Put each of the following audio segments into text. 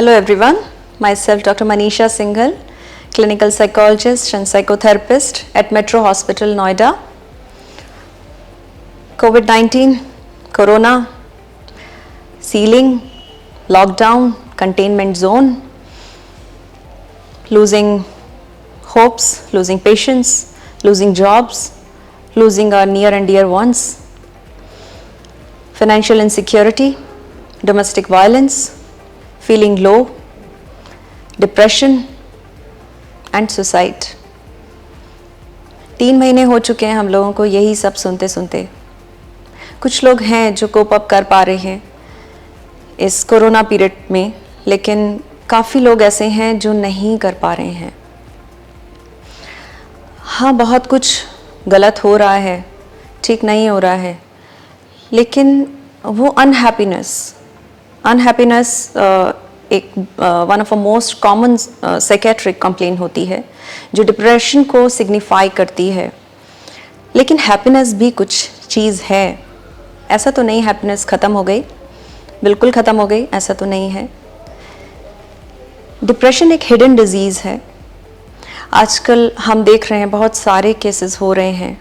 Hello everyone, myself Dr. Manisha Singhal, clinical psychologist and psychotherapist at Metro Hospital, Noida. COVID-19, Corona, sealing, lockdown, containment zone, losing hopes, losing patience, losing jobs, losing our near and dear ones, financial insecurity, domestic violence, feeling low, depression and suicide. 3 महीने हो चुके हैं हम लोगों को यही सब सुनते सुनते. कुछ लोग हैं जो कोप अप कर पा रहे हैं इस कोरोना पीरियड में, लेकिन काफ़ी लोग ऐसे हैं जो नहीं कर पा रहे हैं. हाँ, बहुत कुछ गलत हो रहा है, ठीक नहीं हो रहा है, लेकिन वो अनहैप्पीनेस एक one of the most common psychiatric complain होती है जो डिप्रेशन को सिग्निफाई करती है. लेकिन हैप्पीनेस भी कुछ चीज़ है. ऐसा तो नहीं हैप्पीनेस ख़त्म हो गई, बिल्कुल ख़त्म हो गई, ऐसा तो नहीं है. डिप्रेशन एक हिडन डिजीज़ है. आजकल हम देख रहे हैं बहुत सारे केसेस हो रहे हैं.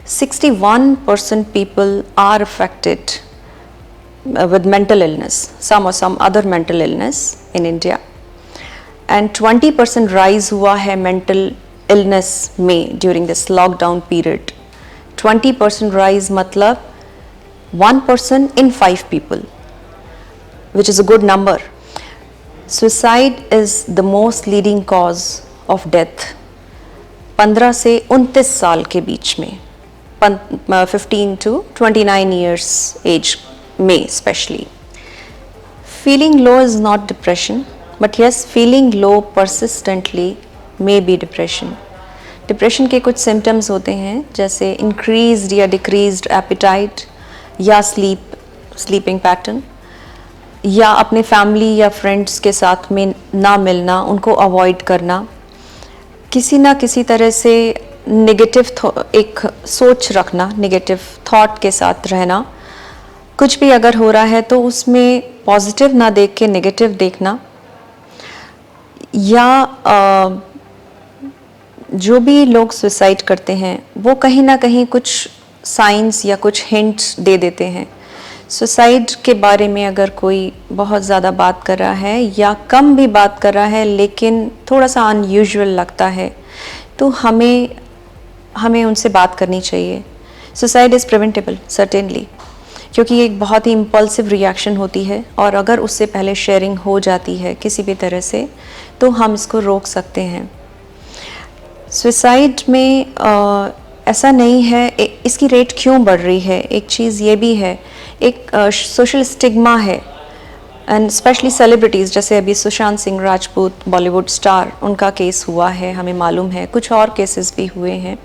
61% people are affected with mental illness, some or some other mental illness in India, and 20% rise हुआ है mental illness में during this lockdown period. 20% rise मतलब 1 person in 5 people, which is a good number. Suicide is the most leading cause of death 15 से 29 साल के बीच में, 15 to 29 years age में especially. Feeling low is not depression, but yes, feeling low persistently may be depression. Depression के कुछ symptoms होते हैं जैसे increased या decreased appetite या sleeping pattern, या अपने family या friends के साथ में ना मिलना, उनको avoid करना, किसी ना किसी तरह से negative एक सोच रखना, negative thought के साथ रहना. कुछ भी अगर हो रहा है तो उसमें पॉजिटिव ना देख के नेगेटिव देखना, या जो भी लोग सुसाइड करते हैं वो कहीं ना कहीं कुछ साइंस या कुछ हिंट्स दे देते हैं. सुसाइड के बारे में अगर कोई बहुत ज़्यादा बात कर रहा है या कम भी बात कर रहा है लेकिन थोड़ा सा अनयूजुअल लगता है, तो हमें उनसे बात करनी चाहिए. सुसाइड इज़ प्रिवेंटेबल सर्टेनली, क्योंकि ये एक बहुत ही इम्पल्सिव रिएक्शन होती है, और अगर उससे पहले शेयरिंग हो जाती है किसी भी तरह से तो हम इसको रोक सकते हैं. सुसाइड में ऐसा नहीं है. इसकी रेट क्यों बढ़ रही है, एक चीज़ ये भी है, एक सोशल स्टिग्मा है, एंड स्पेशली सेलिब्रिटीज़, जैसे अभी सुशांत सिंह राजपूत बॉलीवुड स्टार, उनका केस हुआ है, हमें मालूम है. कुछ और केसेस भी हुए हैं.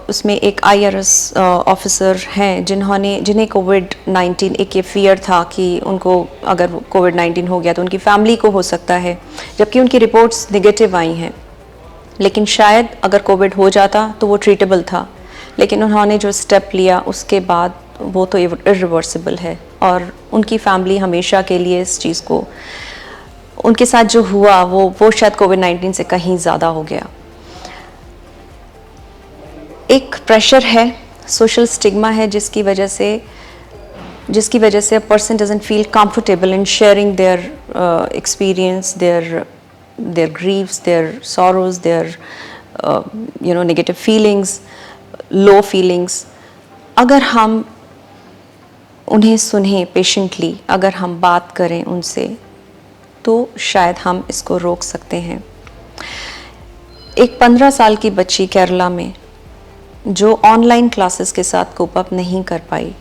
उसमें एक IRS ऑफिसर हैं जिन्हें कोविड-19, एक ये फियर था कि उनको अगर कोविड-19 हो गया तो उनकी फैमिली को हो सकता है, जबकि उनकी रिपोर्ट्स नेगेटिव आई हैं. लेकिन शायद अगर कोविड हो जाता तो वो ट्रीटेबल था, लेकिन उन्होंने जो स्टेप लिया उसके बाद वो तो इरिवर्सिबल है, और उनकी फैमिली हमेशा के लिए इस चीज़ को, उनके साथ जो हुआ वो शायद कोविड-19 से कहीं ज़्यादा हो गया. एक प्रेशर है, सोशल स्टिग्मा है, जिसकी वजह से a person doesn't feel comfortable in sharing their experience, their grieves, their sorrows, their negative feelings, low feelings. अगर हम उन्हें सुनें पेशेंटली, अगर हम बात करें उनसे, तो शायद हम इसको रोक सकते हैं. एक 15 साल की बच्ची केरला में जो ऑनलाइन क्लासेस के साथ कोप अप नहीं कर पाई,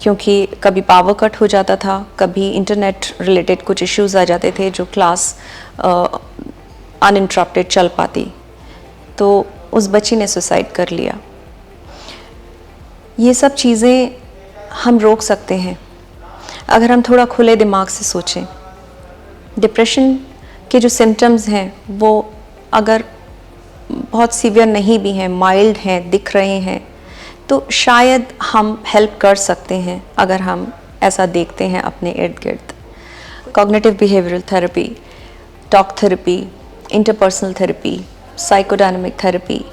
क्योंकि कभी पावर कट हो जाता था, कभी इंटरनेट रिलेटेड कुछ इश्यूज़ आ जाते थे जो क्लास अनइंटरप्टेड चल पाती, तो उस बच्ची ने सुसाइड कर लिया. ये सब चीज़ें हम रोक सकते हैं अगर हम थोड़ा खुले दिमाग से सोचें. डिप्रेशन के जो सिम्टम्स हैं वो अगर बहुत सीवियर नहीं भी हैं, माइल्ड हैं, दिख रहे हैं, तो शायद हम हेल्प कर सकते हैं अगर हम ऐसा देखते हैं अपने इर्द गिर्द. Cognitive behavioural therapy, talk therapy, interpersonal therapy, psychodynamic therapy,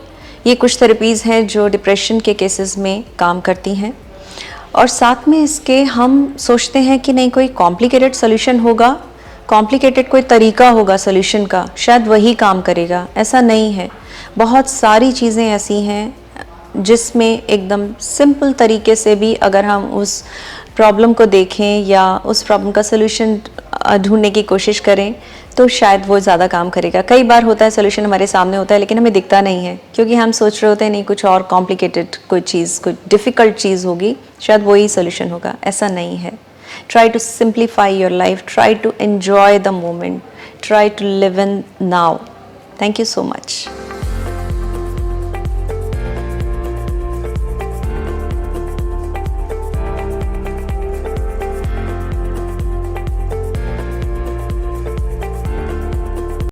ये कुछ थेरेपीज़ हैं जो डिप्रेशन के केसेस में काम करती हैं। और साथ में इसके हम सोचते हैं कि नहीं कोई कॉम्प्लिकेटेड सोल्यूशन होगा, कॉम्प्लिकेटेड कोई तरीका होगा सोल्यूशन का, शायद वही काम करेगा। ऐसा नहीं है, बहुत सारी चीज़ें ऐसी हैं जिसमें एकदम सिंपल तरीके से भी अगर हम उस प्रॉब्लम को देखें या उस प्रॉब्लम का सोल्यूशन ढूंढने की कोशिश करें तो शायद वो ज़्यादा काम करेगा। कई बार होता है सोल्यूशन हमारे सामने होता है लेकिन हमें दिखता नहीं है, क्योंकि हम सोच रहे होते हैं नहीं कुछ और कॉम्प्लिकेटेड कोई चीज़, कोई डिफ़िकल्ट चीज़ होगी, शायद वही सोल्यूशन होगा। ऐसा नहीं है। Try to simplify your life, try to enjoy the moment, try to live in now. Thank you so much.